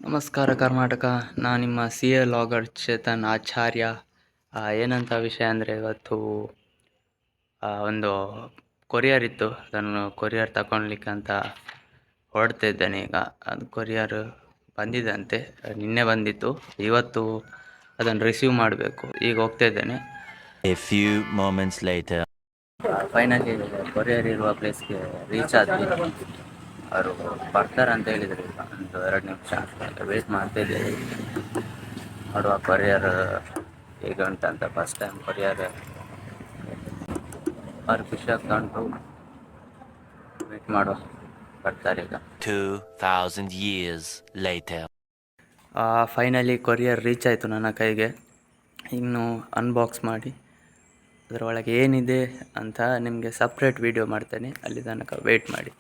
ನಮಸ್ಕಾರ ಕರ್ನಾಟಕ. ನಾನು ನಿಮ್ಮ ಸಿ ಎ ಲಾಗರ್ ಚೇತನ್ ಆಚಾರ್ಯ. ಏನಂತ ವಿಷಯ ಅಂದರೆ ಇವತ್ತು ಒಂದು ಕೊರಿಯರ್ ಇತ್ತು, ಅದನ್ನು ಕೊರಿಯರ್ ತಗೊಳ್ಲಿಕ್ಕೆ ಅಂತ ಹೊರಡ್ತಿದ್ದೇನೆ. ಈಗ ಅದು ಕೊರಿಯರ್ ಬಂದಿದಂತೆ, ನಿನ್ನೆ ಬಂದಿತ್ತು. ಇವತ್ತು ಅದನ್ನು ರಿಸೀವ್ ಮಾಡಬೇಕು. ಈಗ ಹೋಗ್ತಾ ಇದ್ದೇನೆ. A few moments later. Finally courier ಇರುವ ಪ್ಲೇಸ್ಗೆ ರೀಚ್ ಆದ್ವಿ. ಅವರು ಬರ್ತಾರೆ ಅಂತ ಹೇಳಿದ್ರು. ಈಗ ಒಂದು 2 ನಿಮಿಷ ವೇಟ್ ಮಾಡ್ತಾ ಇದ್ದೇವೆ. ನೋಡುವ ಕೊರಿಯರ್ ಹೇಗೆ ಉಂಟಂತ. ಫಸ್ಟ್ ಟೈಮ್ ಕೊರಿಯರ್ ಅವ್ರು ಖುಷಿ ಆಗ್ತಾ ಉಂಟು. ವೇಟ್ ಮಾಡುವ, ಬರ್ತಾರೆ ಈಗ. 2000 years later. Finally courier reach ಆಯಿತು ನನ್ನ ಕೈಗೆ. ಇನ್ನು ಅನ್ಬಾಕ್ಸ್ ಮಾಡಿ ಅದರೊಳಗೆ ಏನಿದೆ ಅಂತ ನಿಮಗೆ ಸಪ್ರೇಟ್ ವಿಡಿಯೋ ಮಾಡ್ತೇನೆ. ಅಲ್ಲಿ ತನಕ ವೇಟ್ ಮಾಡಿ.